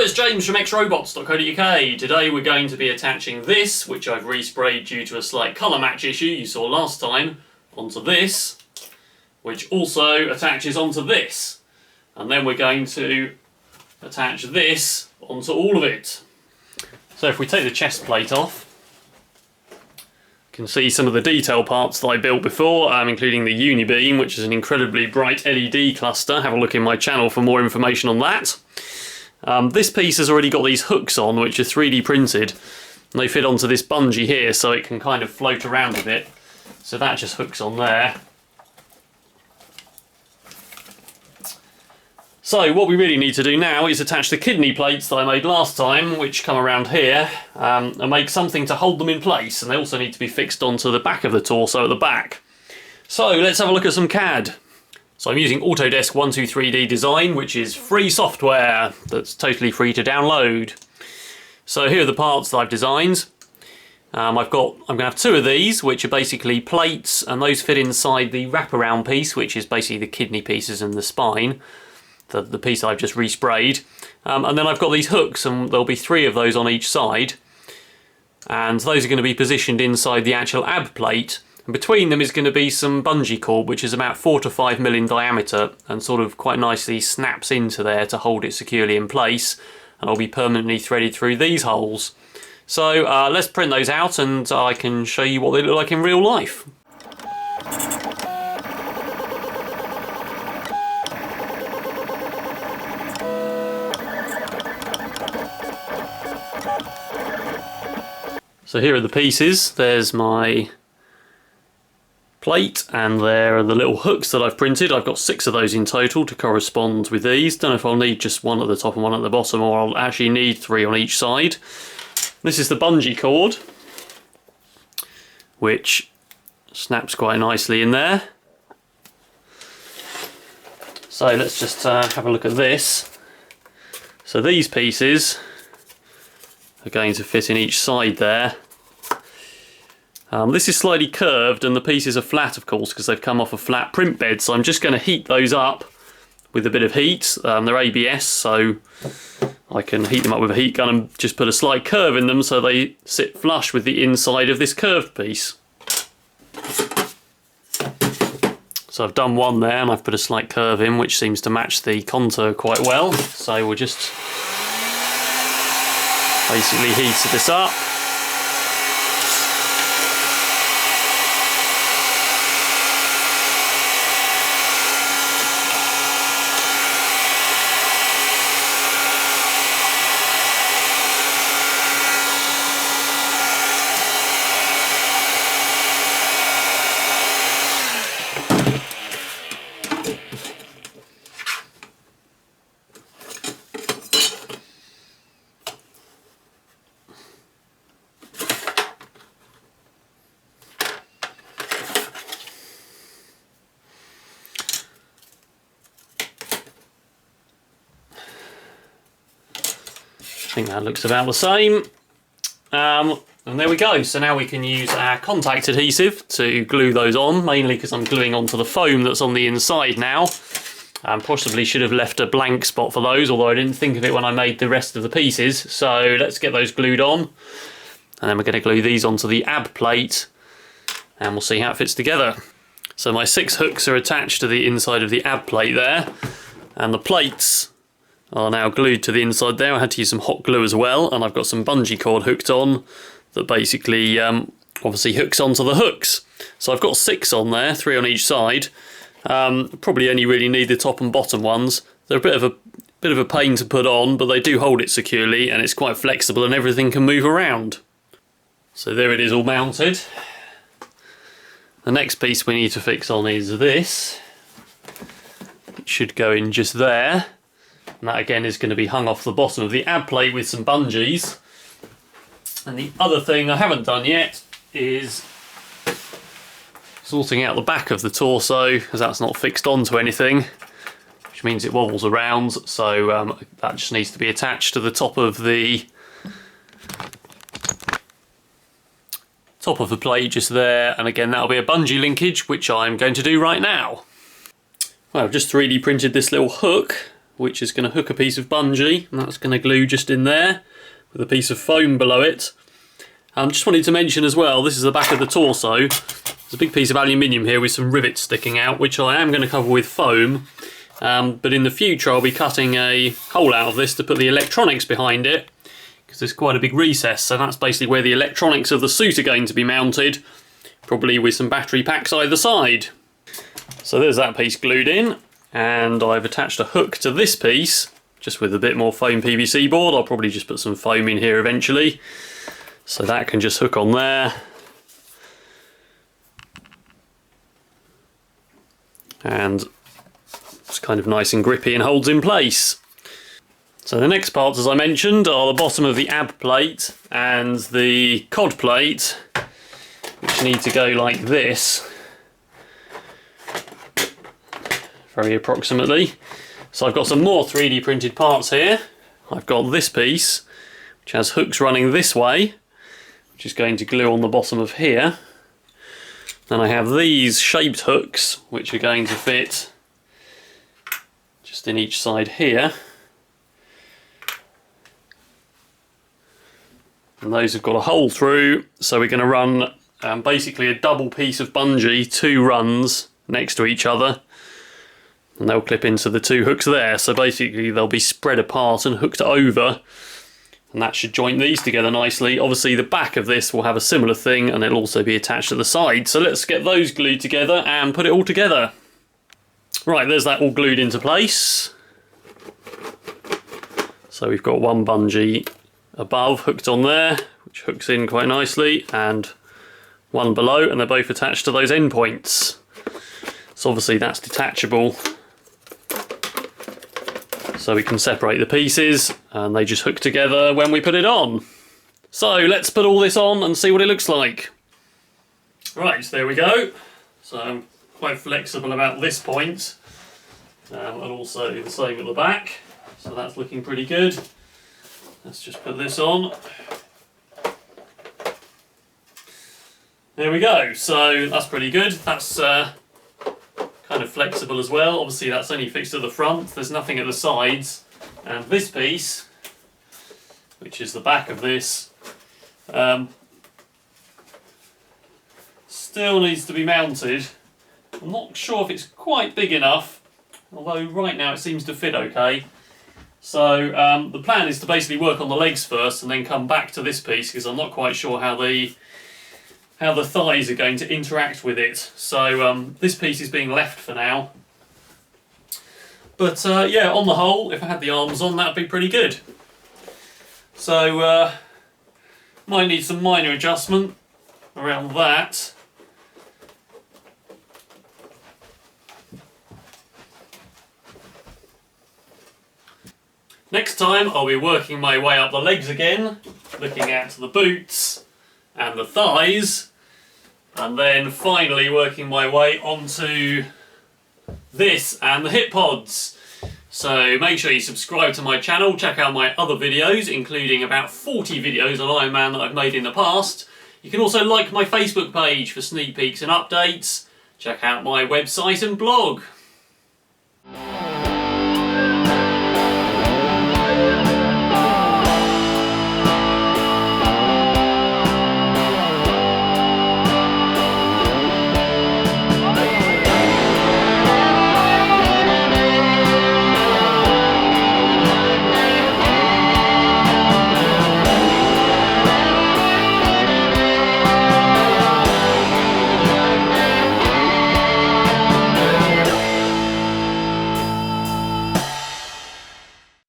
it's James from XRobots.co.uk. Today we're going to be attaching this, which I've resprayed due to a slight colour match issue you saw last time, onto this, which also attaches onto this. And then we're going to attach this onto all of it. So if we take the chest plate off, you can see some of the detail parts that I built before, including the unibeam, which is an incredibly bright LED cluster. Have a look in my channel for more information on that. This piece has already got these hooks on, which are 3D printed, and they fit onto this bungee here, so it can kind of float around a bit. So that just hooks on there. So what we really need to do now is attach the kidney plates that I made last time, which come around here, and make something to hold them in place, and they also need to be fixed onto the back of the torso at the back. So let's have a look at some CAD. So I'm using Autodesk 123D Design, which is free software that's totally free to download. So here are the parts that I've designed. I'm going to have two of these, which are basically plates, and those fit inside the wraparound piece, which is basically the kidney pieces and the spine, the piece I've just resprayed. And then I've got these hooks, and there'll be 3 of those on each side. And those are going to be positioned inside the actual ab plate. And between them is going to be some bungee cord, which is about 4 to 5 mil in diameter, and sort of quite nicely snaps into there to hold it securely in place. And I'll be permanently threaded through these holes. So let's print those out, and I can show you what they look like in real life. So here are the pieces. There's my plate, and there are the little hooks that I've printed. I've got 6 of those in total to correspond with these. Don't know if I'll need just one at the top and one at the bottom, or I'll actually need 3 on each side. This is the bungee cord, which snaps quite nicely in there. So let's just have a look at this. So these pieces are going to fit in each side there. This is slightly curved, and the pieces are flat, of course, because they've come off a flat print bed, so I'm just going to heat those up with a bit of heat. They're ABS, so I can heat them up with a heat gun and just put a slight curve in them so they sit flush with the inside of this curved piece. So I've done one there, and I've put a slight curve in, which seems to match the contour quite well. So we'll just basically heat this up. I think that looks about the same. And there we go. So now we can use our contact adhesive to glue those on, mainly because I'm gluing onto the foam that's on the inside now. Possibly should have left a blank spot for those, although I didn't think of it when I made the rest of the pieces. So let's get those glued on. And then we're going to glue these onto the ab plate, and we'll see how it fits together. So my 6 hooks are attached to the inside of the ab plate there, and the plates are now glued to the inside there. I had to use some hot glue as well, and I've got some bungee cord hooked on that basically obviously hooks onto the hooks. So I've got 6 on there, 3 on each side. Probably only really need the top and bottom ones. They're a bit of a pain to put on, but they do hold it securely, and it's quite flexible, and everything can move around. So there it is, all mounted. The next piece we need to fix on is this. It should go in just there. And that again is going to be hung off the bottom of the ab plate with some bungees. And the other thing I haven't done yet is sorting out the back of the torso, because that's not fixed onto anything, which means it wobbles around. So that just needs to be attached to the top of the plate just there. And again, that'll be a bungee linkage, which I'm going to do right now. Well, I've just 3D printed this little hook, which is going to hook a piece of bungee, and that's going to glue just in there with a piece of foam below it. Just wanted to mention as well, this is the back of the torso. There's a big piece of aluminium here with some rivets sticking out, which I am going to cover with foam. But in the future I'll be cutting a hole out of this to put the electronics behind it, because there's quite a big recess, so that's basically where the electronics of the suit are going to be mounted, probably with some battery packs either side. So there's that piece glued in, and I've attached a hook to this piece, just with a bit more foam PVC board. I'll probably just put some foam in here eventually, so that can just hook on there. And it's kind of nice and grippy and holds in place. So the next parts, as I mentioned, are the bottom of the ab plate and the cod plate, which need to go like this, very approximately. So I've got some more 3D printed parts here. I've got this piece, which has hooks running this way, which is going to glue on the bottom of here. Then I have these shaped hooks, which are going to fit just in each side here. And those have got a hole through, so we're going to run basically a double piece of bungee, 2 runs next to each other, and they'll clip into the 2 hooks there. So basically they'll be spread apart and hooked over, and that should join these together nicely. Obviously the back of this will have a similar thing, and it'll also be attached to the side. So let's get those glued together and put it all together. Right, there's that all glued into place. So we've got one bungee above hooked on there, which hooks in quite nicely, and one below, and they're both attached to those end points. So obviously that's detachable, so we can separate the pieces and they just hook together when we put it on. So let's put all this on and see what it looks like. Right, so there we go. So I'm quite flexible about this point, and also the same at the back, so that's looking pretty good. Let's just put this on. There we go, so that's pretty good. That's kind of flexible as well. Obviously that's only fixed to the front, there's nothing at the sides. And this piece, which is the back of this, still needs to be mounted. I'm not sure if it's quite big enough, although right now it seems to fit okay. So the plan is to basically work on the legs first and then come back to this piece, because I'm not quite sure how the thighs are going to interact with it. So this piece is being left for now. But yeah, on the whole, if I had the arms on, that'd be pretty good. So might need some minor adjustment around that. Next time I'll be working my way up the legs again, looking at the boots and the thighs, and then finally working my way onto this and the hip pods. So make sure you subscribe to my channel, check out my other videos, including about 40 videos on Iron Man that I've made in the past. You can also like my Facebook page for sneak peeks and updates. Check out my website and blog.